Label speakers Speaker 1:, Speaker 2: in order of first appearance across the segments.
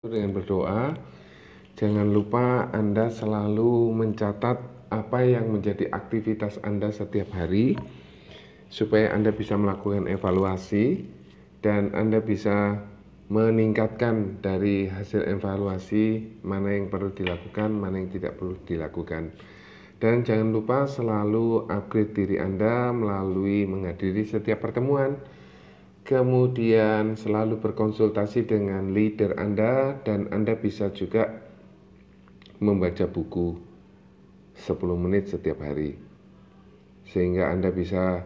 Speaker 1: Dengan berdoa, jangan lupa Anda selalu mencatat apa yang menjadi aktivitas Anda setiap hari, supaya Anda bisa melakukan evaluasi dan Anda bisa meningkatkan dari hasil evaluasi mana yang perlu dilakukan, mana yang tidak perlu dilakukan. Dan jangan lupa selalu upgrade diri Anda melalui menghadiri setiap pertemuan, kemudian selalu berkonsultasi dengan leader Anda, dan Anda bisa juga membaca buku 10 menit setiap hari, sehingga Anda bisa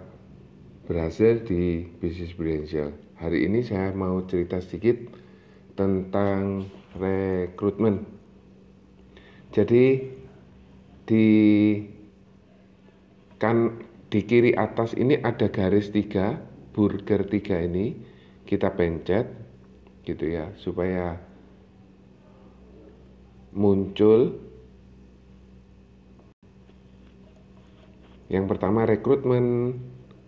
Speaker 1: berhasil di bisnis Brilliantshell. Hari ini saya mau cerita sedikit tentang rekrutmen. Jadi di kiri atas ini ada garis 3, burger 3 ini kita pencet gitu ya, supaya muncul yang pertama rekrutmen,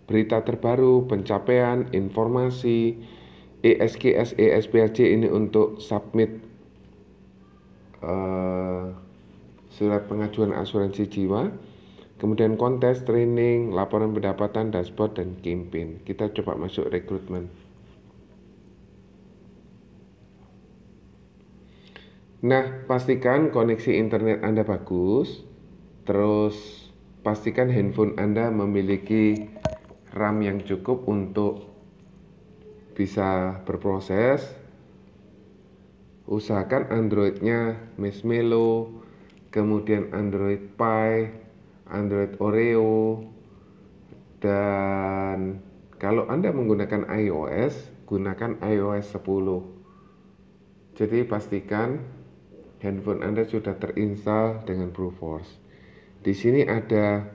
Speaker 1: berita terbaru, pencapaian, informasi, ESGS, ESPLJ ini untuk submit surat pengajuan asuransi jiwa, kemudian kontes, training, laporan pendapatan, dashboard, dan campaign. Kita coba masuk rekrutmen. Nah, pastikan koneksi internet Anda bagus, terus pastikan handphone Anda memiliki RAM yang cukup untuk bisa berproses. Usahakan Android-nya Marshmallow, kemudian Android Pie, Android Oreo, dan kalau Anda menggunakan iOS, gunakan iOS 10. Jadi pastikan handphone Anda sudah terinstall dengan Brute Force. Di sini ada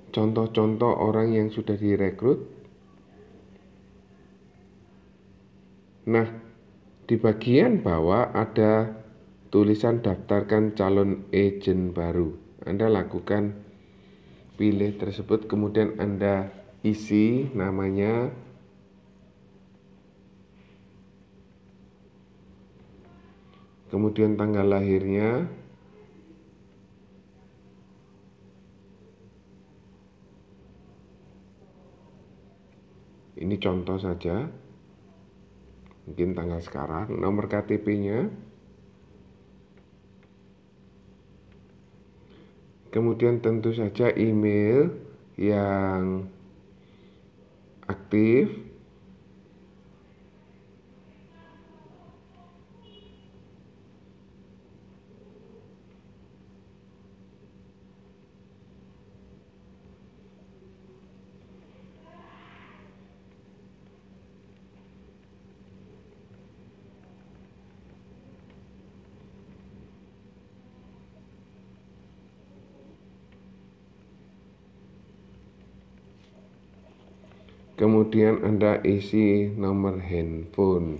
Speaker 1: contoh-contoh orang yang sudah direkrut. Nah, di bagian bawah ada tulisan daftarkan calon agent baru. Anda lakukan pilih tersebut, kemudian Anda isi namanya, kemudian tanggal lahirnya, ini contoh saja, mungkin tanggal sekarang, nomor KTP-nya, kemudian tentu saja email yang aktif, kemudian Anda isi nomor handphone.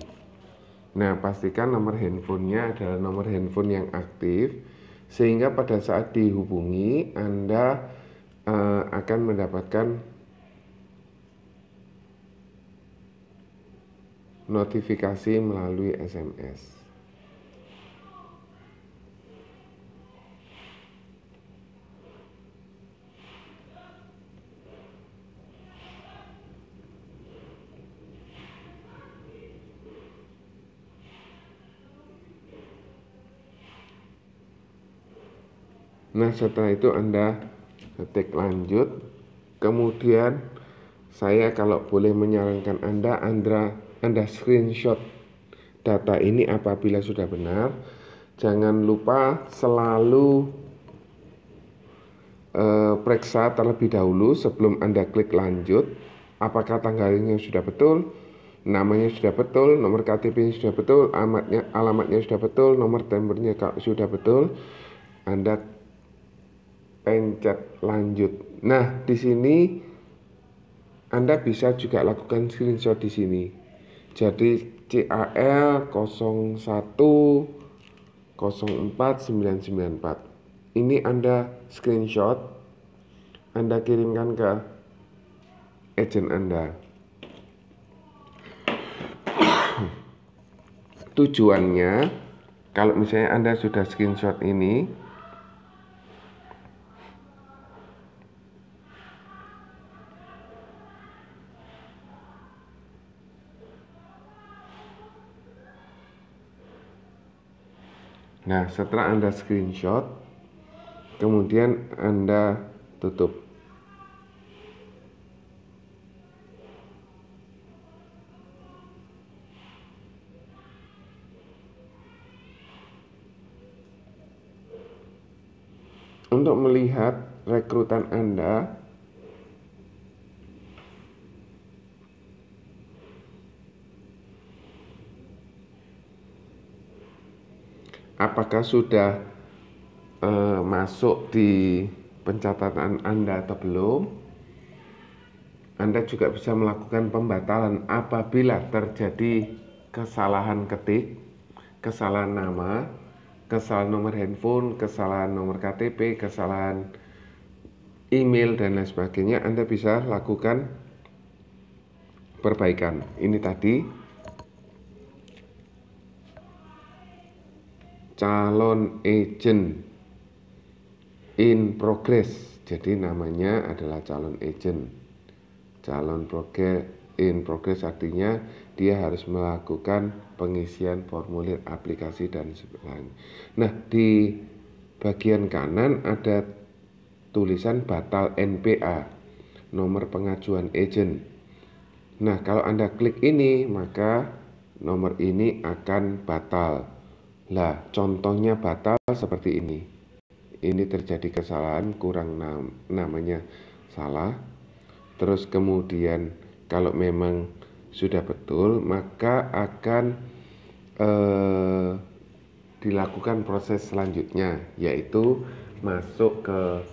Speaker 1: Nah, pastikan nomor handphonenya adalah nomor handphone yang aktif, sehingga pada saat dihubungi Anda akan mendapatkan notifikasi melalui SMS. Nah, setelah itu Anda ketik lanjut. Kemudian saya kalau boleh menyarankan Anda screenshot data ini apabila sudah benar. Jangan lupa selalu periksa terlebih dahulu sebelum Anda klik lanjut, apakah tanggalnya sudah betul, namanya sudah betul, nomor KTP-nya sudah betul, alamatnya sudah betul, nomor tempernya sudah betul. Anda pencet lanjut. Nah, di sini Anda bisa juga lakukan screenshot di sini. Jadi CAL 0104 994. Ini Anda screenshot, Anda kirimkan ke agent Anda. Tujuannya, kalau misalnya Anda sudah screenshot ini, nah setelah Anda screenshot, kemudian Anda tutup. Untuk melihat rekrutan Anda, apakah sudah masuk di pencatatan Anda atau belum, Anda juga bisa melakukan pembatalan apabila terjadi kesalahan ketik, kesalahan nama, kesalahan nomor handphone, kesalahan nomor KTP, kesalahan email, dan lain sebagainya. Anda bisa lakukan perbaikan. Ini tadi calon agent in progress, jadi namanya adalah calon agent. Calon in progress artinya dia harus melakukan pengisian formulir aplikasi dan sebagainya. Nah, di bagian kanan ada tulisan batal NPA, nomor pengajuan agent. Nah, kalau Anda klik ini, maka nomor ini akan batal. Lah, contohnya batal seperti ini. Ini terjadi kesalahan, kurang namanya salah. Terus kemudian kalau memang sudah betul, maka akan dilakukan proses selanjutnya, yaitu masuk ke,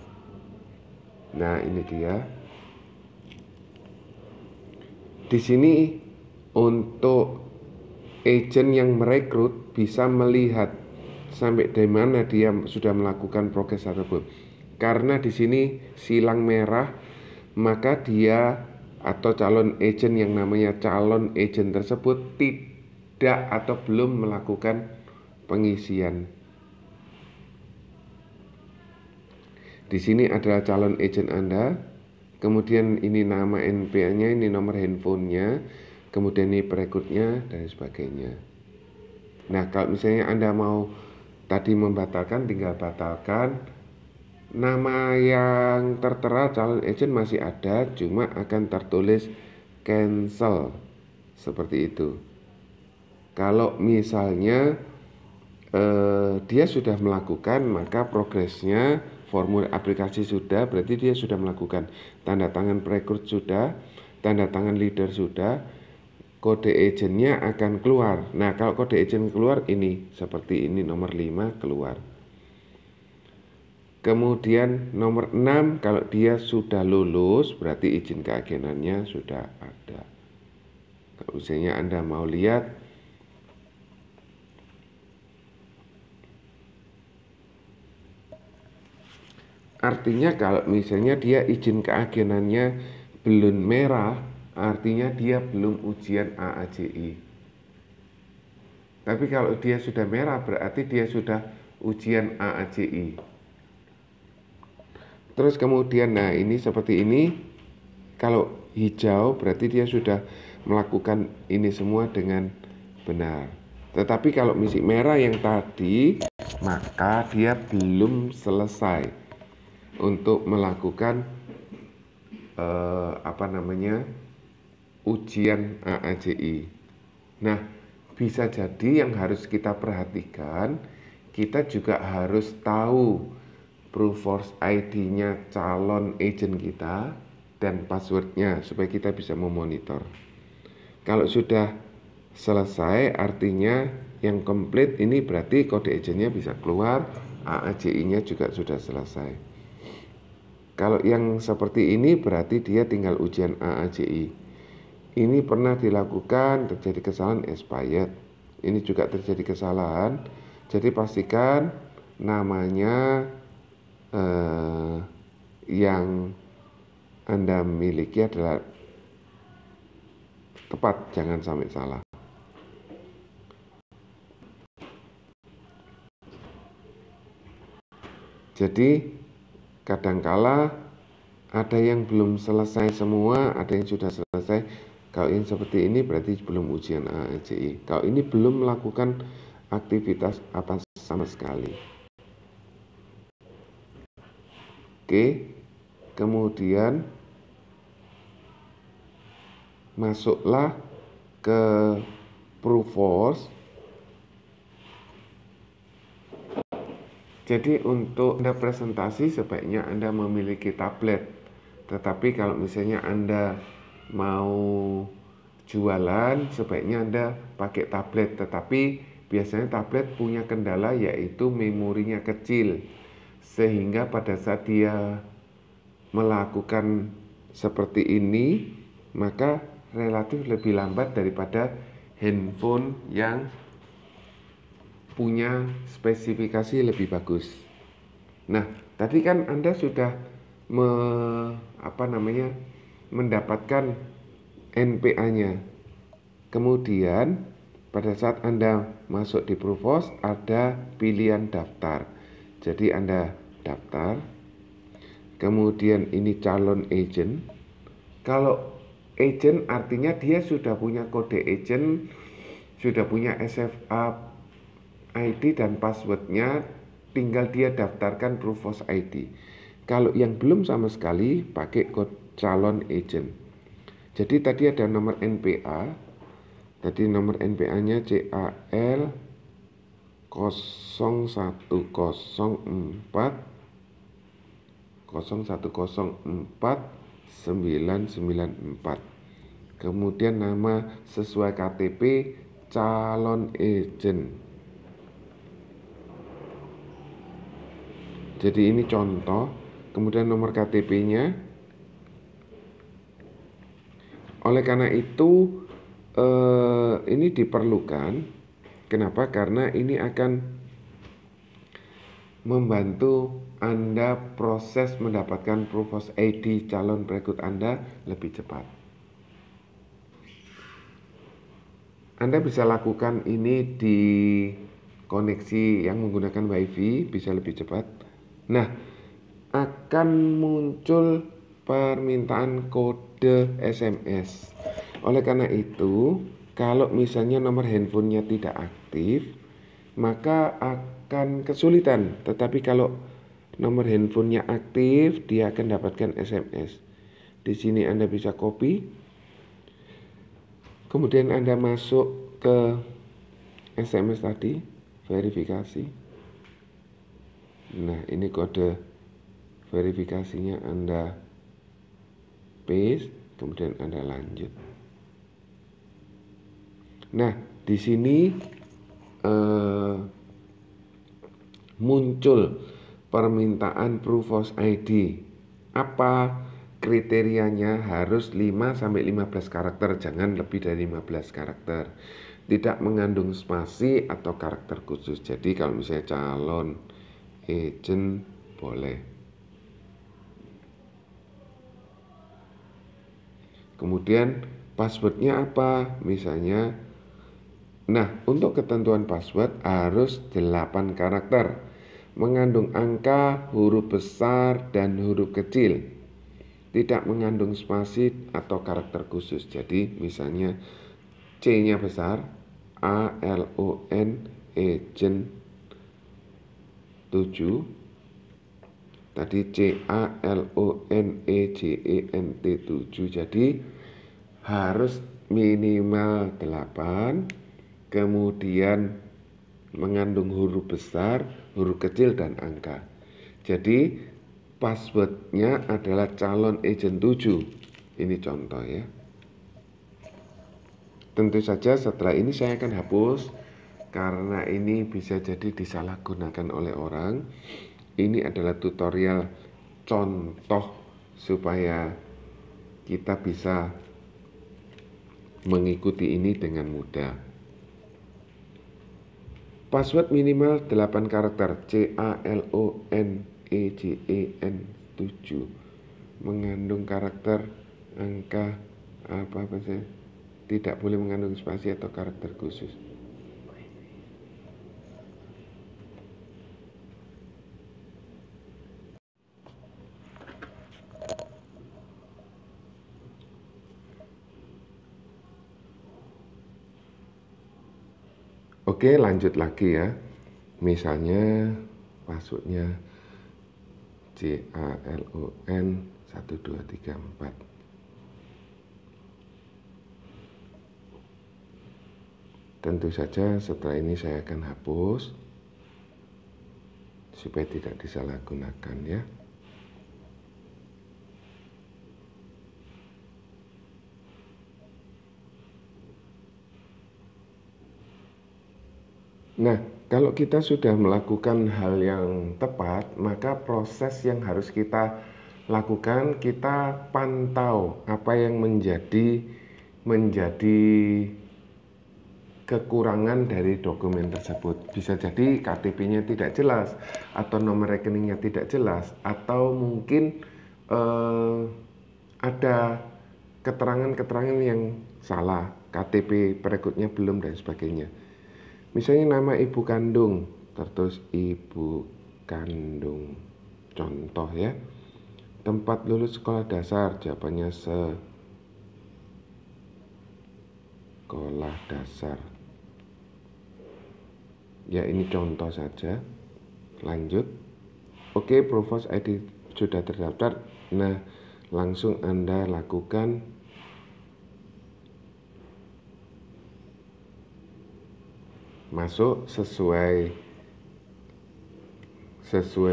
Speaker 1: nah ini dia. Di sini untuk agent yang merekrut bisa melihat sampai di mana dia sudah melakukan progres tersebut. Karena di sini silang merah, maka dia atau calon agent yang namanya calon agent tersebut tidak atau belum melakukan pengisian. Di sini adalah calon agent Anda, kemudian ini nama NPA-nya, ini nomor handphonenya, kemudian ini perekrutnya dan sebagainya. Nah, kalau misalnya Anda mau tadi membatalkan, tinggal batalkan. Nama yang tertera calon agent masih ada, cuma akan tertulis cancel seperti itu. Kalau misalnya dia sudah melakukan, maka progresnya formulir aplikasi sudah, berarti dia sudah melakukan. Tanda tangan perekrut sudah, tanda tangan leader sudah, kode agentnya akan keluar. Nah, kalau kode agent keluar ini seperti ini, nomor 5 keluar. Kemudian nomor 6, kalau dia sudah lulus, berarti izin keagenannya sudah ada. Kalau misalnya Anda mau lihat, artinya kalau misalnya dia izin keagenannya belum merah, artinya dia belum ujian AAJI. Tapi kalau dia sudah merah, berarti dia sudah ujian AAJI. Terus kemudian, nah ini seperti ini. Kalau hijau berarti dia sudah melakukan ini semua dengan benar. Tetapi kalau masih merah yang tadi, maka dia belum selesai untuk melakukan ujian AAJI. Nah, bisa jadi yang harus kita perhatikan, kita juga harus tahu Proofforce ID-nya calon agent kita dan passwordnya supaya kita bisa memonitor. Kalau sudah selesai, artinya yang komplit ini berarti kode agentnya bisa keluar, AAJI-nya juga sudah selesai. Kalau yang seperti ini berarti dia tinggal ujian AAJI. Ini pernah dilakukan, terjadi kesalahan expired. Ini juga terjadi kesalahan. Jadi pastikan namanya yang Anda miliki adalah tepat, jangan sampai salah. Jadi kadangkala ada yang belum selesai semua, ada yang sudah selesai. Kalau yang seperti ini berarti belum ujian AACI. Kalau ini belum melakukan aktivitas apa sama sekali. Oke, kemudian masuklah ke Proofos. Jadi untuk Anda presentasi sebaiknya Anda memiliki tablet. Tetapi kalau misalnya Anda mau jualan sebaiknya Anda pakai tablet. Tetapi biasanya tablet punya kendala yaitu memorinya kecil. Sehingga pada saat dia melakukan seperti ini maka relatif lebih lambat daripada handphone yang punya spesifikasi lebih bagus. Nah, tadi kan Anda sudah mendapatkan NPA-nya. Kemudian pada saat Anda masuk di Proofos ada pilihan daftar. Jadi Anda daftar. Kemudian ini calon agent. Kalau agent artinya dia sudah punya kode agent, sudah punya SFA ID dan passwordnya, tinggal dia daftarkan Proofos ID. Kalau yang belum sama sekali pakai kode calon agent. Jadi tadi ada nomor NPA. Tadi nomor NPA-nya CAL 0104 Kemudian nama sesuai KTP calon agent. Jadi ini contoh, kemudian nomor KTP-nya. Oleh karena itu ini diperlukan. Kenapa? Karena ini akan membantu Anda proses mendapatkan Proofos ID calon perekrut Anda lebih cepat. Anda bisa lakukan ini di koneksi yang menggunakan WiFi, bisa lebih cepat. Nah, akan muncul permintaan kode SMS. Oleh karena itu, kalau misalnya nomor handphonenya tidak aktif, maka akan kesulitan. Tetapi kalau nomor handphonenya aktif, dia akan dapatkan SMS. Di sini Anda bisa copy. Kemudian Anda masuk ke SMS tadi, verifikasi. Nah, ini kode verifikasinya Anda paste, kemudian Anda lanjut. Nah, di sini muncul permintaan Proofos ID. Apa kriterianya? Harus 5-15 karakter, jangan lebih dari 15 karakter. Tidak mengandung spasi atau karakter khusus. Jadi kalau misalnya calon agent boleh. Kemudian passwordnya apa? Misalnya, nah untuk ketentuan password harus 8 karakter, mengandung angka, huruf besar dan huruf kecil, tidak mengandung spasi atau karakter khusus. Jadi misalnya C-nya besar, ALON agent 7, tadi CALONEGENT 7, jadi harus minimal 8, kemudian mengandung huruf besar, huruf kecil dan angka. Jadi passwordnya adalah calon agent 7. Ini contoh ya. Tentu saja setelah ini saya akan hapus karena ini bisa jadi disalahgunakan oleh orang. Ini adalah tutorial contoh supaya kita bisa mengikuti ini dengan mudah. Password minimal 8 karakter, CALONEGEN 7, mengandung karakter, angka, apa saja, tidak boleh mengandung spasi atau karakter khusus. Oke, lanjut lagi ya. Misalnya passwordnya JALON 1234. Tentu saja setelah ini saya akan hapus supaya tidak disalahgunakan ya. Nah, kalau kita sudah melakukan hal yang tepat, maka proses yang harus kita lakukan, kita pantau apa yang menjadi kekurangan dari dokumen tersebut. Bisa jadi KTP-nya tidak jelas, atau nomor rekeningnya tidak jelas, atau mungkin ada keterangan-keterangan yang salah, KTP perekrutnya belum dan sebagainya. Misalnya nama ibu kandung, terus ibu kandung, contoh ya. Tempat lulus sekolah dasar, jawabannya sekolah dasar. Ya, ini contoh saja. Lanjut. Oke, Provos ID sudah terdaftar. Nah, langsung Anda lakukan masuk sesuai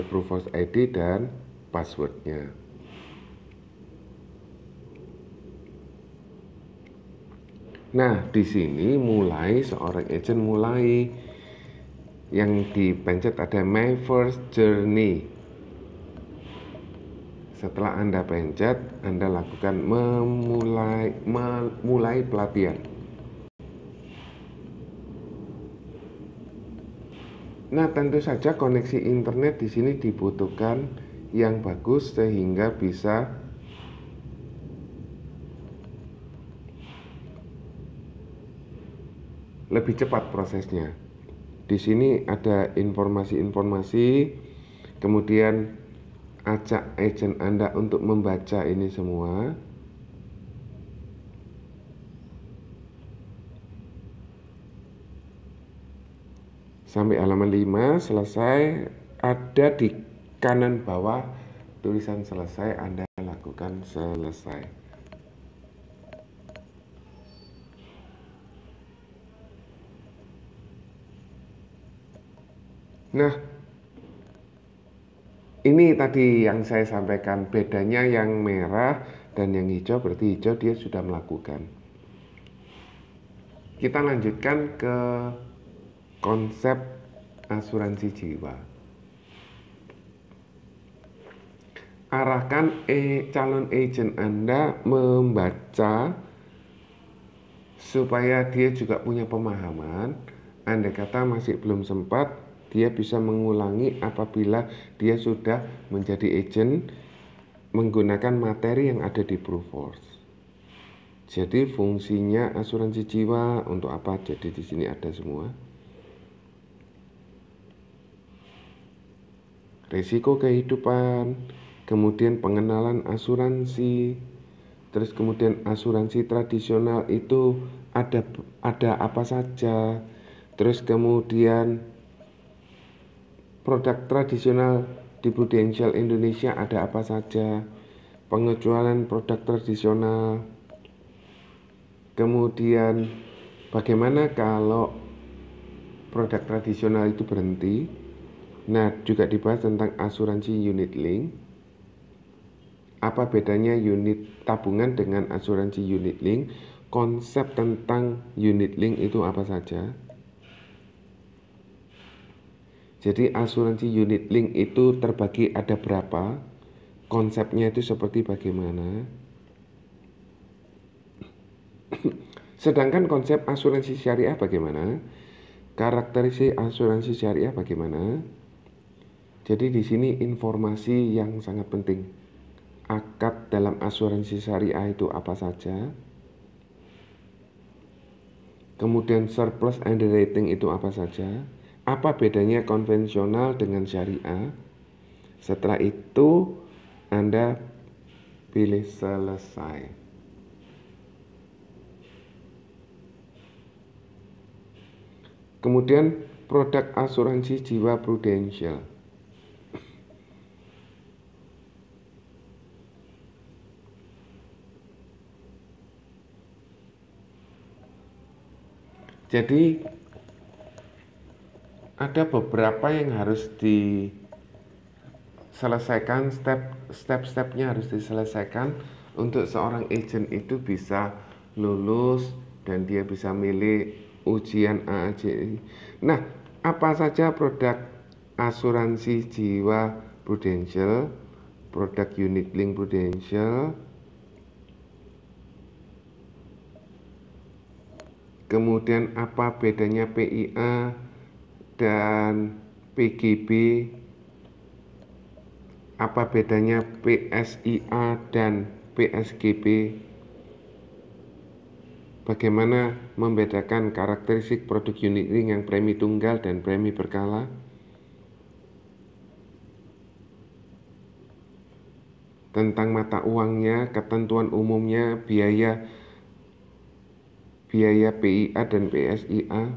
Speaker 1: Provos ID dan passwordnya. Nah, di sini mulai seorang agent mulai yang dipencet ada My First Journey. Setelah Anda pencet, Anda lakukan memulai pelatihan. Nah, tentu saja koneksi internet di sini dibutuhkan yang bagus sehingga bisa lebih cepat prosesnya. Di sini ada informasi-informasi, kemudian ajak agent Anda untuk membaca ini semua. Sampai halaman 5 selesai, ada di kanan bawah tulisan selesai, Anda lakukan selesai. Nah, ini tadi yang saya sampaikan, bedanya yang merah dan yang hijau, berarti hijau dia sudah melakukan. Kita lanjutkan ke konsep asuransi jiwa. Arahkan calon agent Anda membaca supaya dia juga punya pemahaman. Andai kata masih belum sempat, dia bisa mengulangi apabila dia sudah menjadi agent menggunakan materi yang ada di Provos. Jadi fungsinya asuransi jiwa untuk apa? Jadi di sini ada semua. Risiko kehidupan, kemudian pengenalan asuransi, terus kemudian asuransi tradisional itu ada apa saja, terus kemudian produk tradisional di Prudential Indonesia ada apa saja, pengecualian produk tradisional, kemudian bagaimana kalau produk tradisional itu berhenti. Nah, juga dibahas tentang asuransi unit link. Apa bedanya unit tabungan dengan asuransi unit link? Konsep tentang unit link itu apa saja? Jadi asuransi unit link itu terbagi ada berapa? Konsepnya itu seperti bagaimana? Sedangkan konsep asuransi syariah bagaimana? Karakteristik asuransi syariah bagaimana? Jadi di sini informasi yang sangat penting. Akad dalam asuransi syariah itu apa saja? Kemudian surplus underwriting itu apa saja? Apa bedanya konvensional dengan syariah? Setelah itu Anda pilih selesai. Kemudian produk asuransi jiwa Prudential. Jadi ada beberapa yang harus diselesaikan, step-stepnya harus diselesaikan untuk seorang agent itu bisa lulus dan dia bisa milih ujian AAJI. Nah, apa saja produk asuransi jiwa Prudential, produk unit link Prudential, kemudian apa bedanya PIA dan PGB, apa bedanya PSIA dan PSGB, bagaimana membedakan karakteristik produk unit link yang premi tunggal dan premi berkala, tentang mata uangnya, ketentuan umumnya, biaya PIA dan PSIA,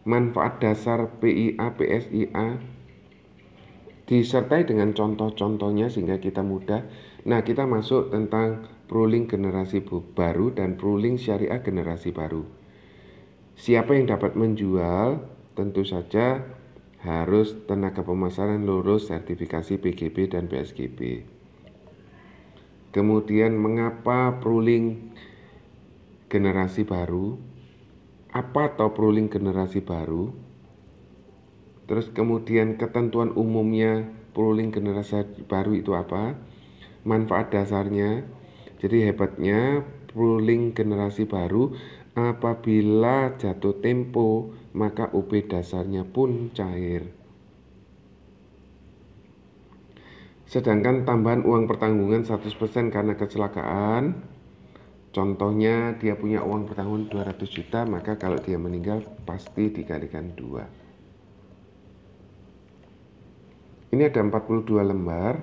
Speaker 1: manfaat dasar PIA PSIA, disertai dengan contoh-contohnya sehingga kita mudah. Nah, kita masuk tentang Prulink generasi baru dan Prulink syariah generasi baru. Siapa yang dapat menjual? Tentu saja harus tenaga pemasaran lulus sertifikasi PGB dan PSGB. Kemudian mengapa Prulink generasi baru? Apa atau Prulink generasi baru? Terus kemudian ketentuan umumnya Prulink generasi baru itu apa? Manfaat dasarnya. Jadi hebatnya Prulink generasi baru, apabila jatuh tempo maka UP dasarnya pun cair. Sedangkan tambahan uang pertanggungan 100% karena kecelakaan, contohnya dia punya uang pertanggungan 200 juta, maka kalau dia meninggal pasti dikalikan 2. Ini ada 42 lembar.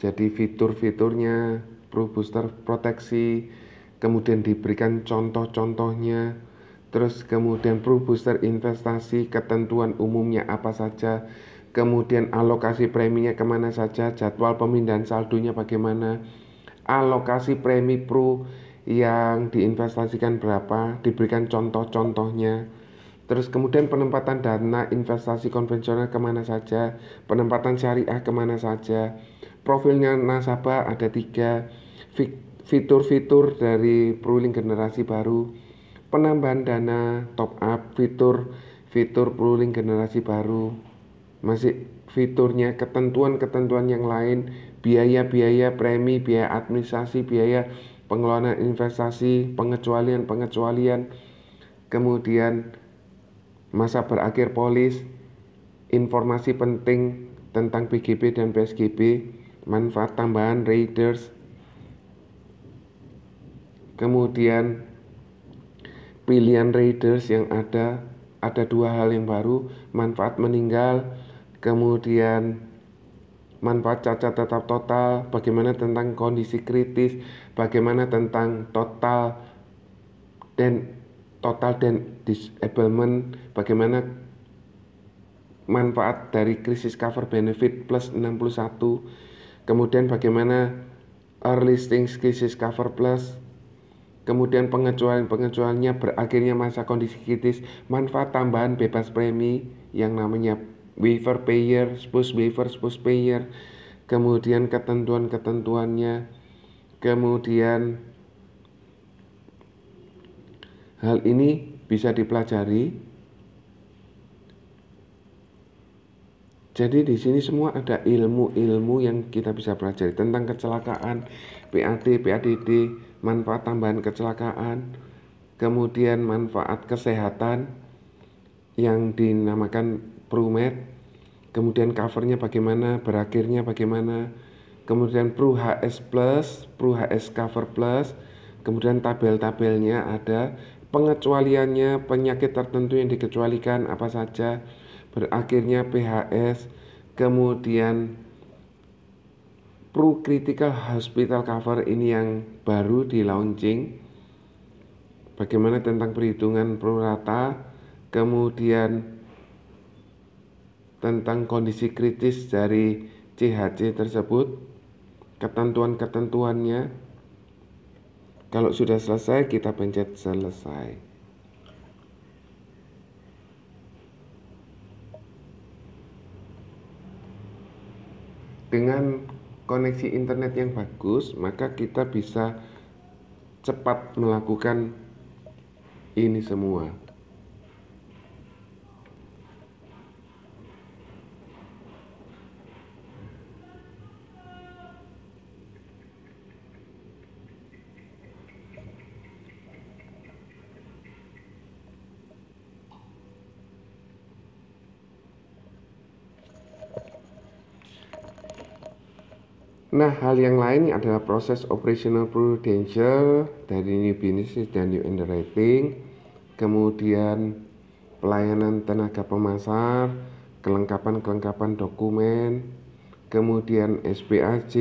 Speaker 1: Jadi fitur-fiturnya, Pro Booster proteksi, kemudian diberikan contoh-contohnya, terus kemudian Pro Booster investasi, ketentuan umumnya apa saja, kemudian alokasi preminya kemana saja, jadwal pemindahan saldonya bagaimana, alokasi premi Pro yang diinvestasikan berapa, diberikan contoh-contohnya. Terus kemudian penempatan dana investasi konvensional kemana saja, penempatan syariah kemana saja, profilnya nasabah ada 3, fitur-fitur dari Prulink generasi baru, penambahan dana, top up, fitur Prulink generasi baru, masih fiturnya, ketentuan-ketentuan yang lain, biaya-biaya premi, biaya administrasi, biaya pengelolaan investasi, pengecualian, kemudian masa berakhir polis, informasi penting tentang PGB dan PSGB, manfaat tambahan riders, kemudian pilihan riders yang ada 2 hal yang baru, manfaat meninggal, kemudian manfaat cacat tetap total, bagaimana tentang kondisi kritis, bagaimana tentang total dan disablement, bagaimana manfaat dari krisis cover benefit plus 61, kemudian bagaimana early stage krisis cover plus, kemudian pengecualiannya berakhirnya masa kondisi kritis, manfaat tambahan bebas premi yang namanya waiver payer, spouse waiver, spouse payer, kemudian ketentuan-ketentuannya, kemudian hal ini bisa dipelajari. Jadi di sini semua ada ilmu-ilmu yang kita bisa pelajari tentang kecelakaan, PAD, PADD, manfaat tambahan kecelakaan, kemudian manfaat kesehatan yang dinamakan Prumed, kemudian covernya bagaimana, berakhirnya bagaimana, kemudian Pru HS Plus, Pru HS Cover Plus, kemudian tabel-tabelnya ada, pengecualiannya, penyakit tertentu yang dikecualikan apa saja, berakhirnya PHS, kemudian Pru Critical Hospital Cover ini yang baru di launching, bagaimana tentang perhitungan prorata, kemudian tentang kondisi kritis dari CHC tersebut, ketentuan-ketentuannya. Kalau sudah selesai, kita pencet selesai. Dengan koneksi internet yang bagus, maka kita bisa cepat melakukan ini semua. Nah, hal yang lain adalah proses operational prudential dari new business dan new underwriting, kemudian pelayanan tenaga pemasar, kelengkapan dokumen, kemudian SPAC,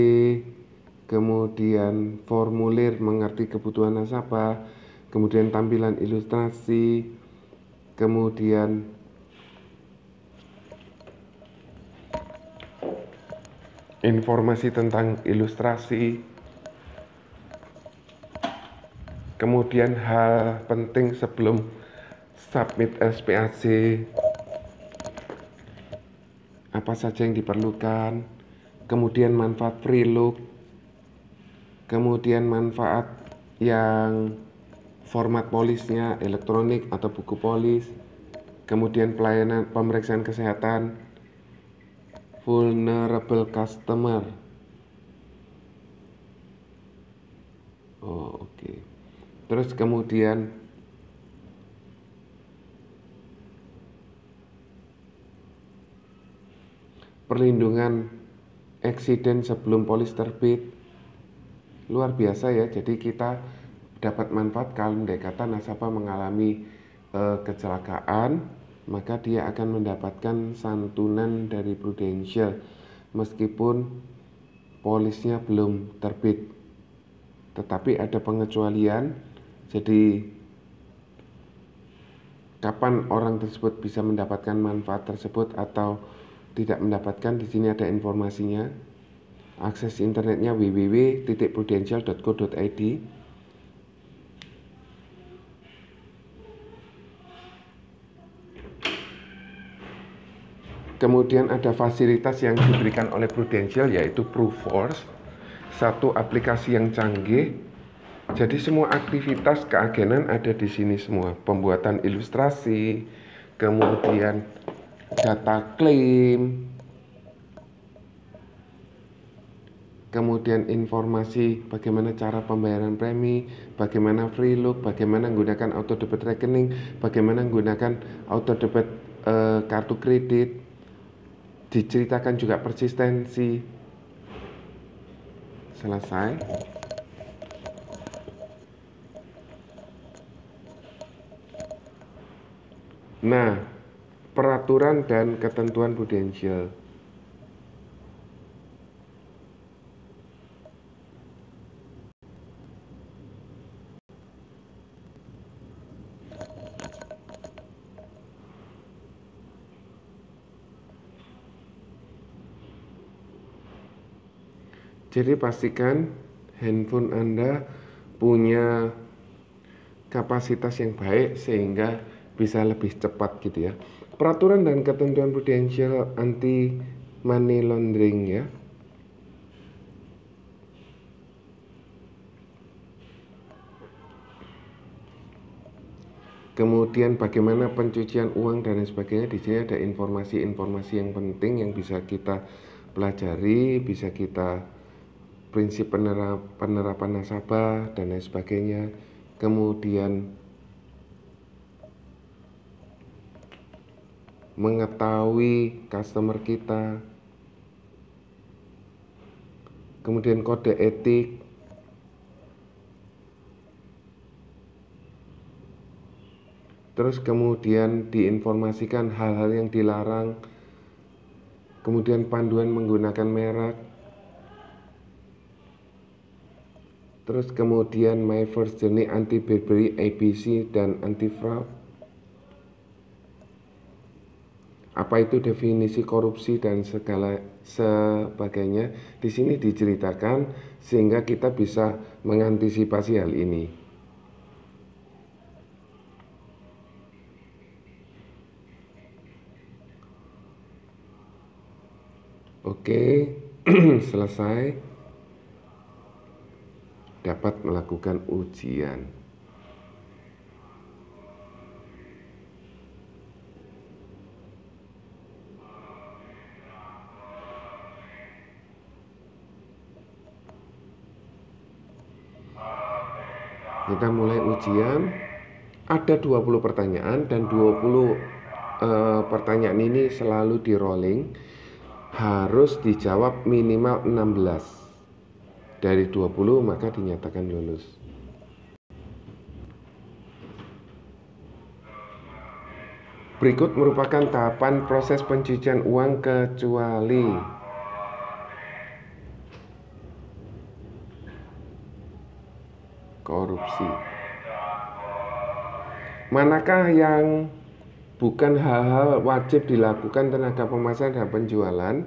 Speaker 1: kemudian formulir mengerti kebutuhan nasabah, kemudian tampilan ilustrasi, kemudian informasi tentang ilustrasi, kemudian hal penting sebelum submit SPAC, apa saja yang diperlukan, kemudian manfaat free look, kemudian manfaat yang format polisnya elektronik atau buku polis, kemudian pelayanan pemeriksaan kesehatan, vulnerable customer. Oke. Terus kemudian perlindungan eksiden sebelum polis terbit. Luar biasa ya. Jadi kita dapat manfaat kalau kata nasabah mengalami kecelakaan, maka dia akan mendapatkan santunan dari Prudential meskipun polisnya belum terbit. Tetapi ada pengecualian, jadi kapan orang tersebut bisa mendapatkan manfaat tersebut atau tidak mendapatkan, di sini ada informasinya. Akses internetnya www.prudential.co.id. Kemudian ada fasilitas yang diberikan oleh Prudential, yaitu Proofforce, satu aplikasi yang canggih. Jadi semua aktivitas keagenan ada di sini semua. Pembuatan ilustrasi, kemudian data klaim, kemudian informasi bagaimana cara pembayaran premi, bagaimana free look, bagaimana menggunakan auto debit rekening, bagaimana menggunakan auto debit kartu kredit. Diceritakan juga persistensi. Selesai. Nah, peraturan dan ketentuan Prudential. Jadi pastikan handphone Anda punya kapasitas yang baik sehingga bisa lebih cepat gitu ya. Peraturan dan ketentuan Prudential anti money laundering ya. Kemudian bagaimana pencucian uang dan sebagainya. Di sini ada informasi-informasi yang penting yang bisa kita pelajari, bisa kita prinsip penerapan nasabah dan lain sebagainya. Kemudian mengetahui customer kita, kemudian kode etik, terus kemudian diinformasikan hal-hal yang dilarang, kemudian panduan menggunakan merek, Terus kemudian My First Journey, anti bribery, ABC, dan anti fraud. Apa itu definisi korupsi dan segala sebagainya di sini diceritakan sehingga kita bisa mengantisipasi hal ini. Oke, selesai. Dapat melakukan ujian. Kita mulai ujian. Ada 20 pertanyaan dan 20 pertanyaan ini selalu di rolling. Harus dijawab minimal 16 dari 20, maka dinyatakan lulus. Berikut merupakan tahapan proses pencucian uang kecuali korupsi. Manakah yang bukan hal-hal wajib dilakukan tenaga pemasaran dan penjualan?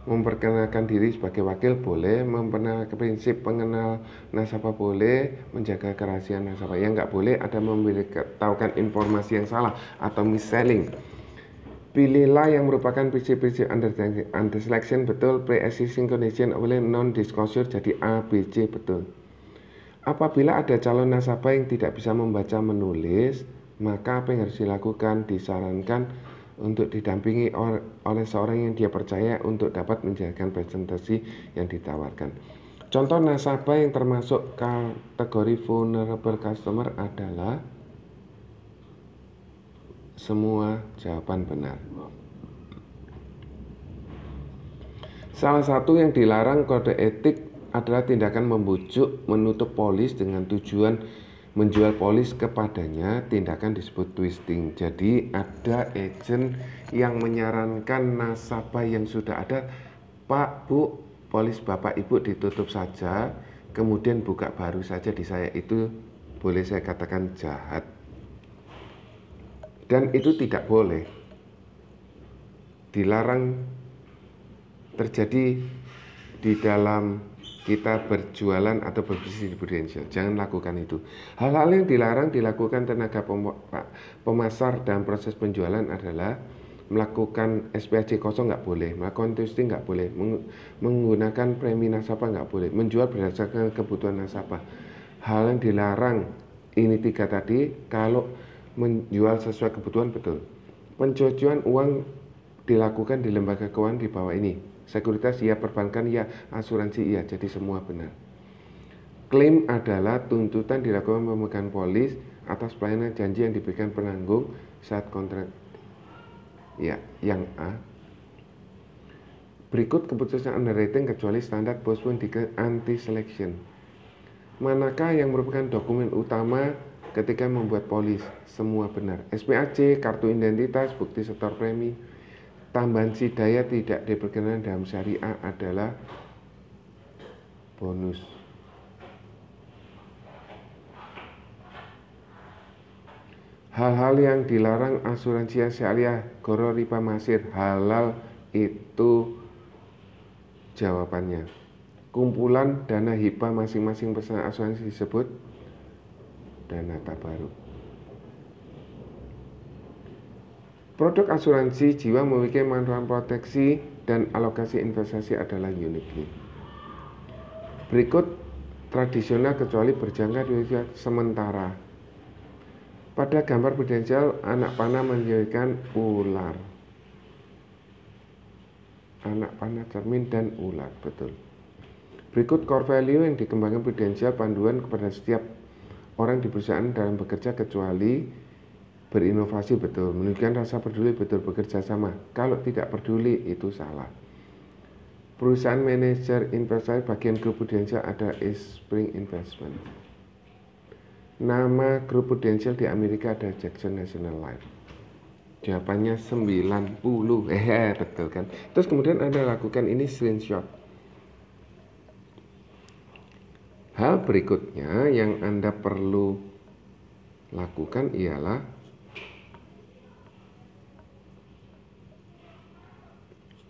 Speaker 1: Memperkenalkan diri sebagai wakil boleh, memperkenalkan prinsip pengenal nasabah boleh, menjaga kerahasiaan nasabah. Yang nggak boleh ada memberitahukan informasi yang salah atau mis-selling. Pilihlah yang merupakan prinsip-prinsip under selection betul, pre-existing condition oleh non-disclosure jadi A, B, C betul. Apabila ada calon nasabah yang tidak bisa membaca menulis, maka apa yang harus dilakukan? Disarankan untuk didampingi oleh seorang yang dia percaya untuk dapat menjalankan presentasi yang ditawarkan. Contoh nasabah yang termasuk kategori vulnerable customer adalah semua jawaban benar. Salah satu yang dilarang kode etik adalah tindakan membujuk, menutup polis dengan tujuan menjual polis kepadanya. Tindakan disebut twisting. Jadi ada agent yang menyarankan nasabah yang sudah ada, Pak, Bu, polis Bapak Ibu ditutup saja, kemudian buka baru saja di saya. Itu boleh saya katakan jahat. Dan itu tidak boleh. Dilarang terjadi di dalam kita berjualan atau berbisnis di Prudential. Jangan lakukan itu. Hal-hal yang dilarang dilakukan tenaga pemasar dalam proses penjualan adalah melakukan SPAC kosong nggak boleh, melakukan twisting nggak boleh, menggunakan premi nasabah nggak boleh, menjual berdasarkan kebutuhan nasabah. Hal yang dilarang ini 3 tadi. Kalau menjual sesuai kebutuhan betul. Pencucian uang dilakukan di lembaga keuangan di bawah ini. Sekuritas iya, perbankan iya, asuransi iya, jadi semua benar. Klaim adalah tuntutan dilakukan pemegang polis atas pelayanan janji yang diberikan penanggung saat kontrak. Ya, yang A. Berikut keputusan underwriting kecuali standar postpone di anti-selection. Manakah yang merupakan dokumen utama ketika membuat polis? Semua benar. SPAC, kartu identitas, bukti setor premi. Tambahan si daya tidak diperkenankan dalam syariah adalah bonus. Hal-hal yang dilarang asuransi syariah, goro riba masir, halal itu jawabannya. Kumpulan dana hibah masing-masing perusahaan asuransi disebut dana tabaruk. Produk asuransi jiwa memiliki manfaat proteksi dan alokasi investasi adalah unit link. Berikut tradisional kecuali berjangka sementara. Pada gambar Prudential, anak panah menjadikan ular. Anak panah, cermin, dan ular, betul. Berikut core value yang dikembangkan Prudential, panduan kepada setiap orang di perusahaan dalam bekerja kecuali berinovasi betul, menunjukkan rasa peduli betul, bekerja sama. Kalau tidak peduli itu salah. Perusahaan manajer investasi bagian grup Prudential ada Spring Investment. Nama grup Prudential di Amerika ada Jackson National Life. Jawabannya 90. Betul kan. Terus kemudian Anda lakukan ini screenshot. Hal berikutnya yang Anda perlu lakukan ialah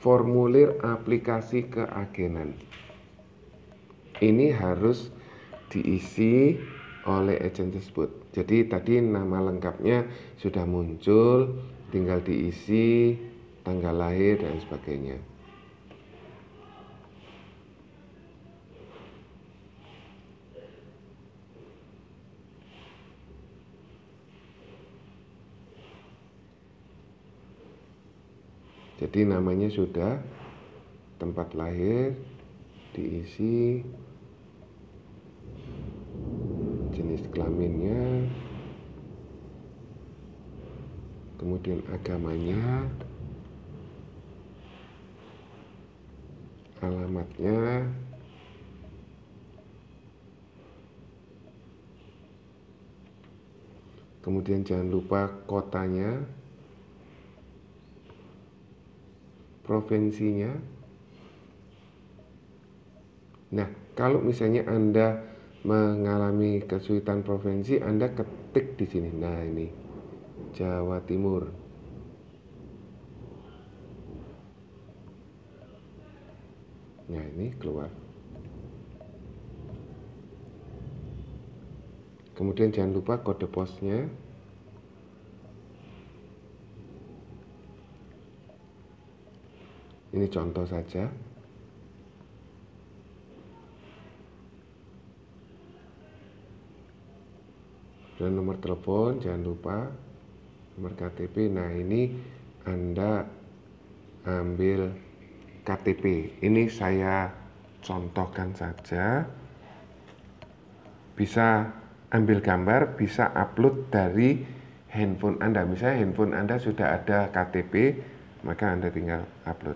Speaker 1: formulir aplikasi keagenan. Ini harus diisi oleh agent tersebut. Jadi tadi nama lengkapnya sudah muncul, tinggal diisi tanggal lahir dan sebagainya. Jadi namanya sudah, tempat lahir diisi, jenis kelaminnya, kemudian agamanya, alamatnya, kemudian jangan lupa kotanya, provinsinya. Nah, kalau misalnya Anda mengalami kesulitan provinsi, Anda ketik di sini. Nah, ini Jawa Timur. Nah, ini keluar. Kemudian jangan lupa kode posnya. Ini contoh saja. Dan nomor telepon jangan lupa, nomor KTP. Nah, ini Anda ambil KTP. Ini saya contohkan saja. Bisa ambil gambar, bisa upload dari handphone Anda. Misalnya handphone Anda sudah ada KTP, maka Anda tinggal upload.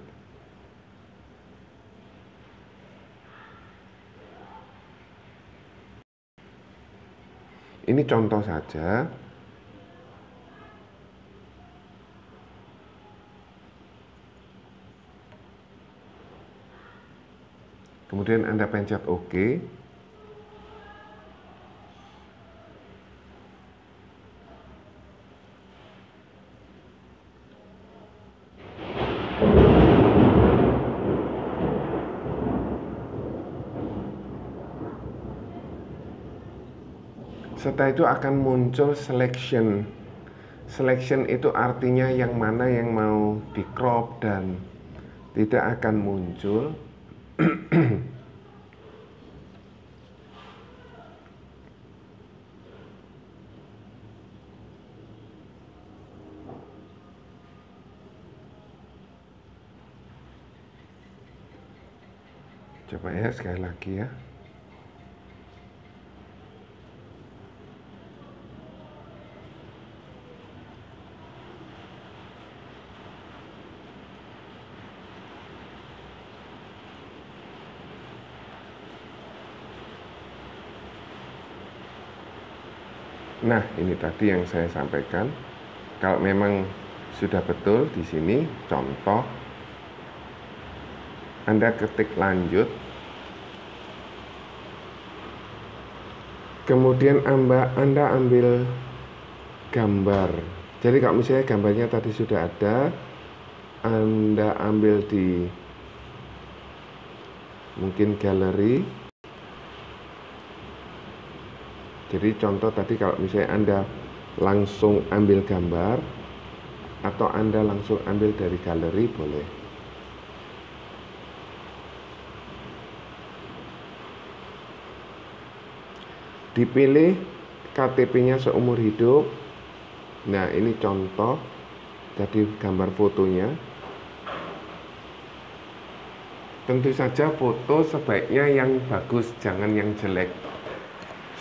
Speaker 1: Ini contoh saja. Kemudian Anda pencet OK. Setelah itu akan muncul selection. Selection itu artinya yang mana yang mau di crop dan tidak akan muncul. Coba ya sekali lagi ya. Nah, ini tadi yang saya sampaikan. Kalau memang sudah betul di sini contoh, Anda ketik lanjut. Kemudian Anda ambil gambar. Jadi kalau misalnya gambarnya tadi sudah ada, Anda ambil di mungkin galeri. Jadi contoh tadi kalau misalnya Anda langsung ambil gambar atau Anda langsung ambil dari galeri boleh. Dipilih KTP-nya seumur hidup. Nah, ini contoh jadi gambar fotonya. Tentu saja foto sebaiknya yang bagus, jangan yang jelek,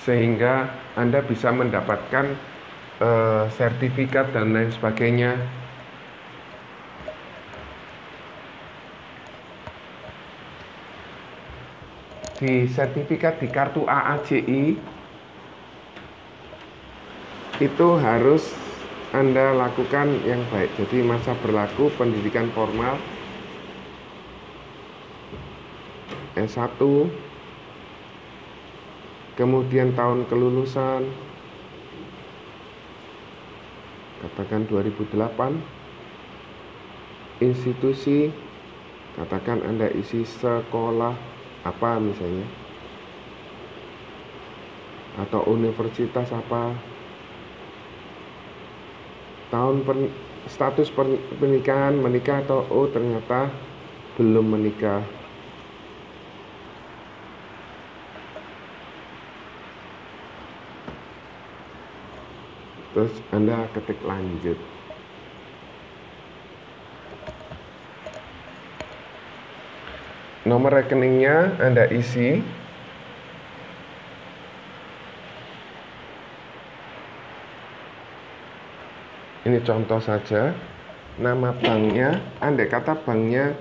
Speaker 1: sehingga Anda bisa mendapatkan sertifikat dan lain sebagainya. Di sertifikat di kartu AAJI itu harus Anda lakukan yang baik. Jadi masa berlaku pendidikan formal S1, kemudian tahun kelulusan, katakan 2008, institusi, katakan Anda isi sekolah apa misalnya, atau universitas apa, tahun status pernikahan, menikah atau oh ternyata belum menikah. Terus Anda ketik lanjut. Nomor rekeningnya Anda isi. Ini contoh saja. Nama banknya, andai kata banknya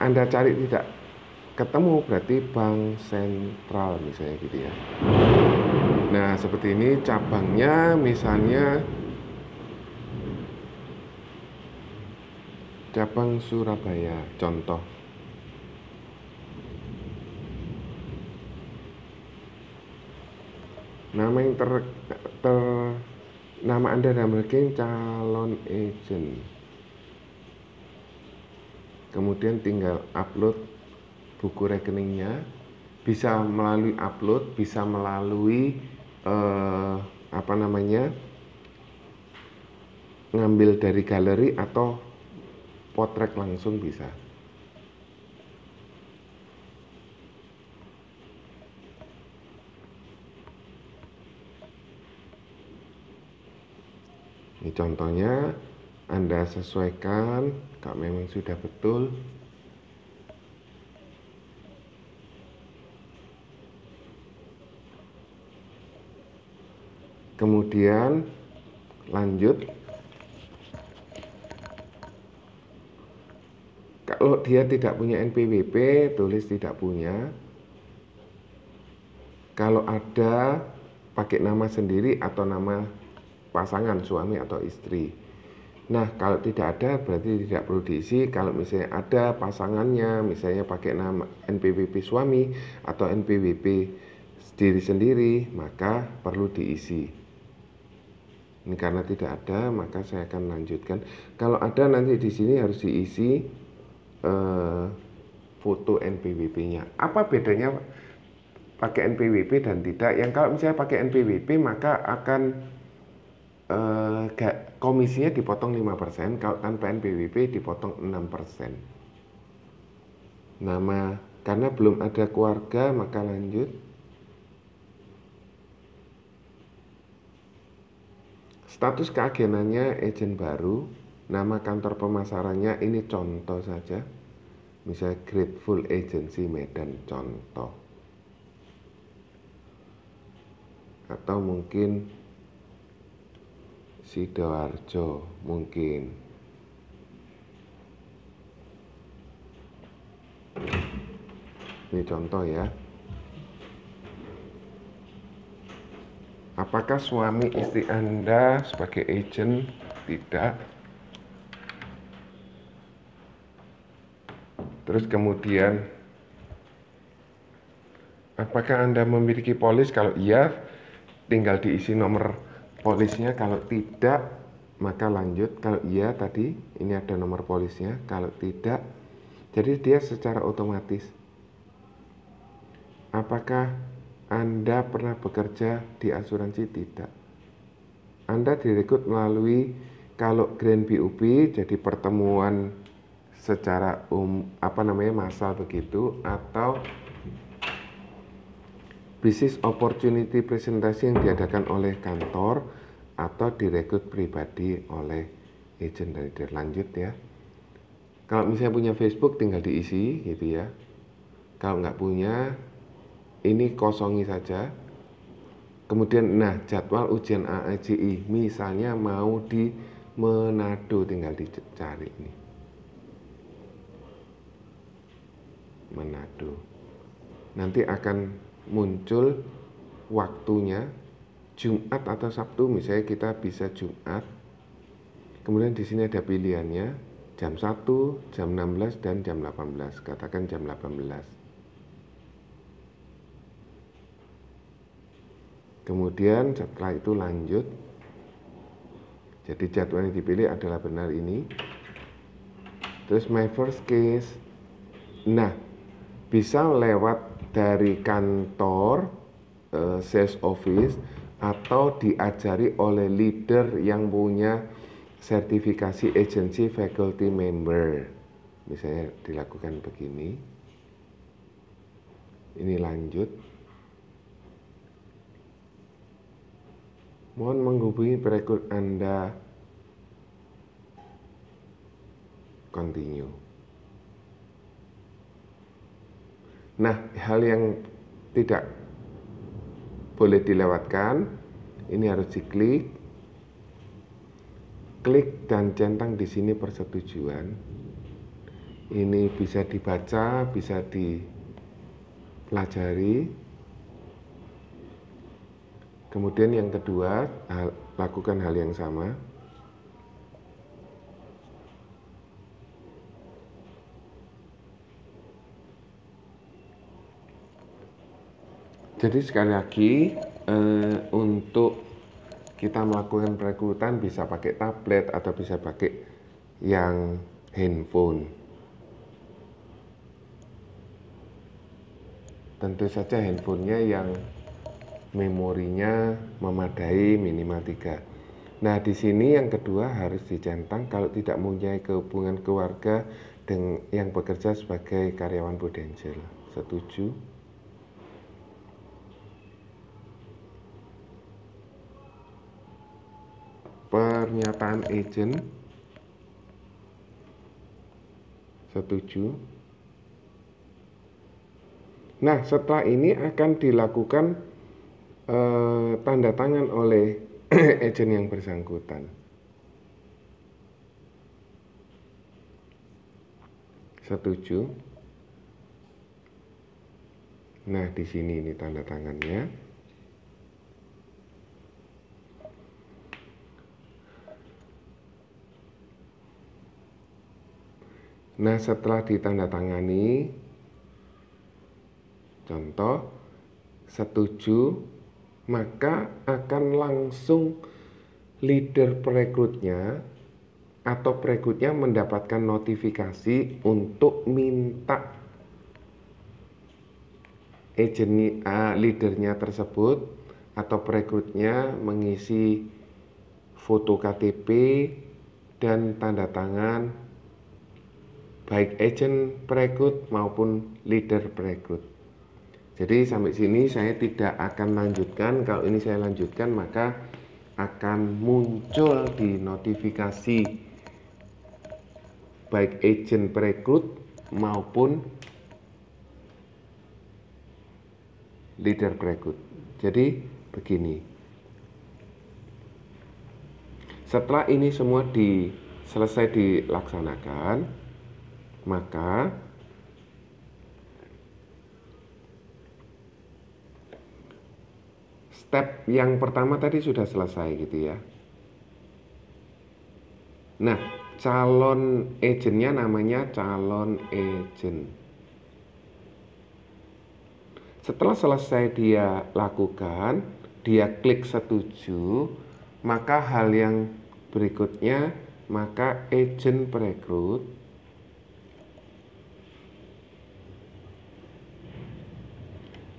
Speaker 1: Anda cari tidak ketemu, berarti bank sentral misalnya gitu ya. Nah seperti ini cabangnya, misalnya cabang Surabaya, contoh. Nama yang nama Anda dalam ranking calon agent. Kemudian tinggal upload buku rekeningnya. Bisa melalui upload, bisa melalui ngambil dari galeri atau potret langsung bisa. Ini contohnya, Anda sesuaikan kalau memang sudah betul. Kemudian lanjut. Kalau dia tidak punya NPWP, tulis tidak punya. Kalau ada, pakai nama sendiri atau nama pasangan, suami atau istri. Nah, kalau tidak ada berarti tidak perlu diisi. Kalau misalnya ada pasangannya, misalnya pakai nama NPWP suami atau NPWP diri sendiri, maka perlu diisi. Ini karena tidak ada, maka saya akan lanjutkan. Kalau ada nanti di sini harus diisi foto NPWP-nya. Apa bedanya pakai NPWP dan tidak? Yang kalau misalnya pakai NPWP maka akan komisinya dipotong 5%, kalau tanpa NPWP dipotong 6%. Nama, karena belum ada keluarga maka lanjut. Status keagenannya agent baru. Nama kantor pemasarannya ini contoh saja. Misalnya Grateful Agency Medan, contoh. Atau mungkin Sidoarjo, mungkin. Ini contoh ya. Apakah suami istri Anda sebagai agent? Tidak. Terus kemudian, apakah Anda memiliki polis? Kalau iya, tinggal diisi nomor polisnya. Kalau tidak, maka lanjut. Kalau iya tadi, ini ada nomor polisnya. Kalau tidak, jadi dia secara otomatis. Apakah Anda pernah bekerja di asuransi? Tidak. Anda direkrut melalui, kalau Grand BUB jadi pertemuan secara massal begitu, atau business opportunity presentasi yang diadakan oleh kantor, atau direkrut pribadi oleh agent dari dia. Lanjut ya. Kalau misalnya punya Facebook tinggal diisi gitu ya. Kalau nggak punya, ini kosongi saja. Kemudian jadwal ujian AAJI misalnya mau di Manado, tinggal dicari nih, Manado. Nanti akan muncul waktunya Jumat atau Sabtu, misalnya kita bisa Jumat. Kemudian di sini ada pilihannya jam 1, jam 16 dan jam 18. Katakan jam 18. Kemudian setelah itu lanjut. Jadi jadwal yang dipilih adalah benar ini. Terus my first case. Nah, bisa lewat dari kantor, sales office, atau diajari oleh leader yang punya sertifikasi agency faculty member. Misalnya dilakukan begini. Ini lanjut. Mohon menghubungi perekrut Anda. Continue. Nah, hal yang tidak boleh dilewatkan, ini harus diklik. Klik dan centang di sini persetujuan. Ini bisa dibaca, bisa dipelajari. Kemudian yang kedua, lakukan hal yang sama. Jadi sekali lagi, untuk kita melakukan perekrutan bisa pakai tablet atau bisa pakai yang handphone. Tentu saja handphonenya yang memorinya memadai minimal 3. Nah, di sini yang kedua harus dicentang kalau tidak mempunyai hubungan keluarga dengan yang bekerja sebagai karyawan Prudential. Setuju? Pernyataan agent. Setuju? Nah, setelah ini akan dilakukan tanda tangan oleh agent yang bersangkutan. Setuju? Nah, di sini ini tanda tangannya. Nah, setelah ditandatangani, contoh, setuju, maka akan langsung leader perekrutnya atau perekrutnya mendapatkan notifikasi untuk minta agent leadernya tersebut atau perekrutnya mengisi foto KTP dan tanda tangan baik agent perekrut maupun leader perekrut. Jadi sampai sini saya tidak akan lanjutkan. Kalau ini saya lanjutkan maka akan muncul di notifikasi baik agent perekrut maupun leader perekrut. Jadi begini. Setelah ini semua selesai dilaksanakan, maka step yang pertama tadi sudah selesai gitu ya. Nah, calon agentnya namanya calon agent. Setelah selesai dia lakukan, dia klik setuju, maka hal yang berikutnya, maka agent perekrut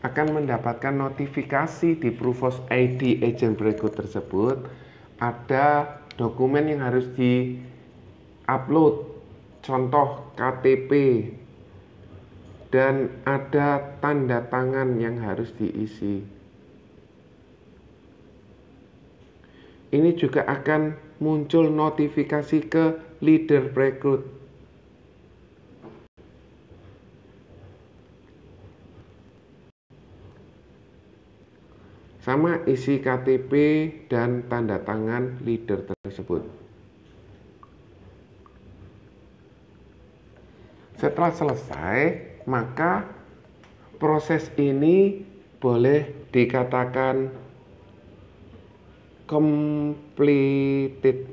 Speaker 1: akan mendapatkan notifikasi di Provos ID agent perekrut tersebut. Ada dokumen yang harus di-upload, contoh KTP, dan ada tanda tangan yang harus diisi. Ini juga akan muncul notifikasi ke leader perekrut. Sama isi KTP dan tanda tangan leader tersebut. Setelah selesai, maka proses ini boleh dikatakan completed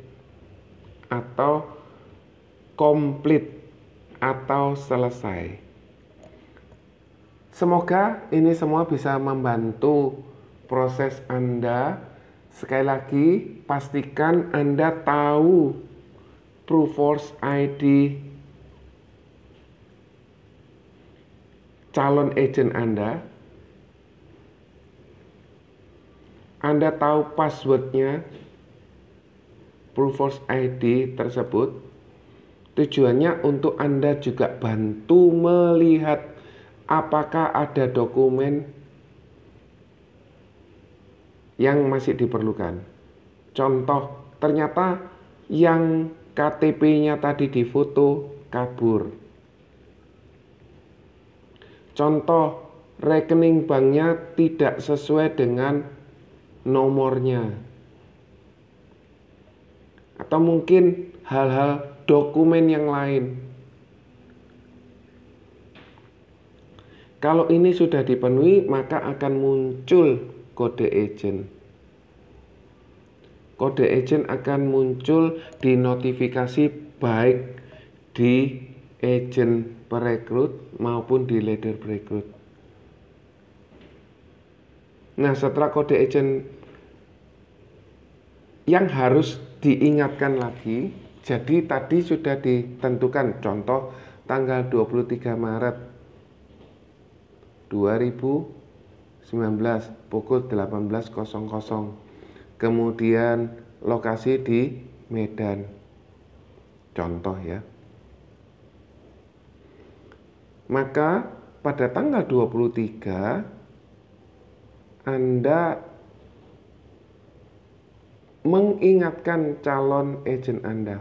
Speaker 1: atau complete atau selesai. Semoga ini semua bisa membantu proses Anda. Sekali lagi, pastikan Anda tahu Proofforce ID calon agent Anda. Anda tahu passwordnya Proofforce ID tersebut. Tujuannya untuk Anda juga bantu melihat apakah ada dokumen yang masih diperlukan. Contoh, ternyata yang KTP-nya tadi difoto kabur. Contoh, rekening banknya tidak sesuai dengan nomornya. Atau mungkin hal-hal dokumen yang lain. Kalau ini sudah dipenuhi, maka akan muncul kode agent. Kode agent akan muncul di notifikasi baik di agent perekrut maupun di leader perekrut. Nah, setelah kode agent yang harus diingatkan lagi, jadi tadi sudah ditentukan, contoh tanggal 23 Maret 2019 pukul 18.00. Kemudian lokasi di Medan. Contoh ya. Maka pada tanggal 23 Anda mengingatkan calon agent Anda.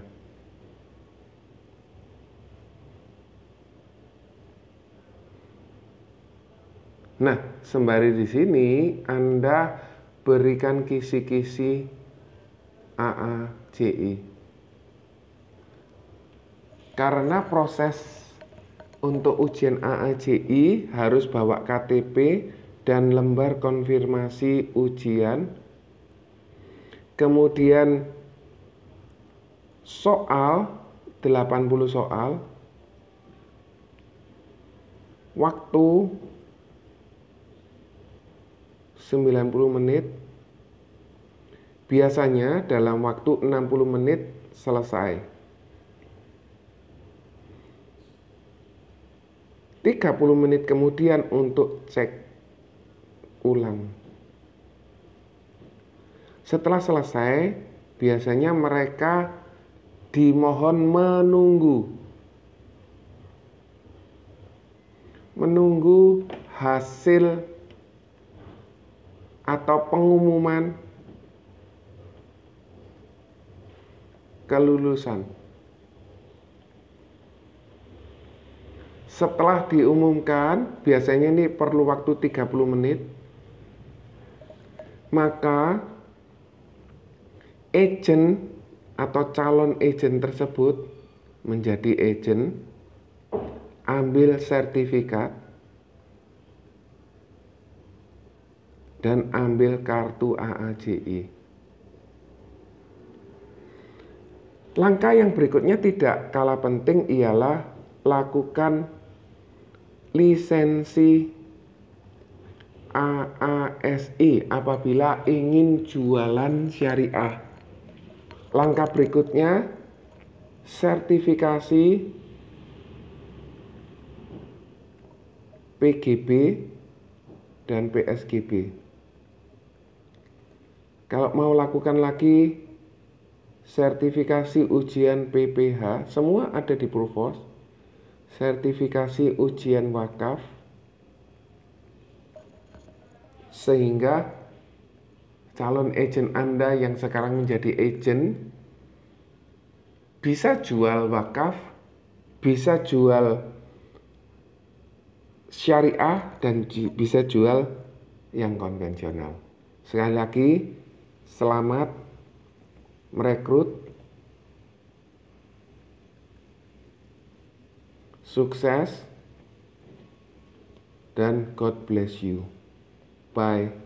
Speaker 1: Nah, sembari di sini Anda berikan kisi-kisi AAJI. Karena proses untuk ujian AAJI harus bawa KTP dan lembar konfirmasi ujian. Kemudian soal 80 soal. Waktu 90 menit. Biasanya dalam waktu 60 menit selesai. 30 menit kemudian untuk cek ulang. Setelah selesai, biasanya mereka dimohon menunggu hasil atau pengumuman kelulusan. Setelah diumumkan, biasanya ini perlu waktu 30 menit, maka agent atau calon agent tersebut menjadi agent, ambil sertifikat, dan ambil kartu AAJI. Langkah yang berikutnya tidak kalah penting ialah lakukan lisensi AASI apabila ingin jualan syariah. Langkah berikutnya sertifikasi PGB dan PSGB. Kalau mau lakukan lagi sertifikasi ujian PPH, semua ada di Proofforce. Sertifikasi ujian wakaf, sehingga calon agent Anda yang sekarang menjadi agent bisa jual wakaf, bisa jual syariah, dan bisa jual yang konvensional. Sekali lagi, selamat merekrut, sukses, dan God bless you. Bye.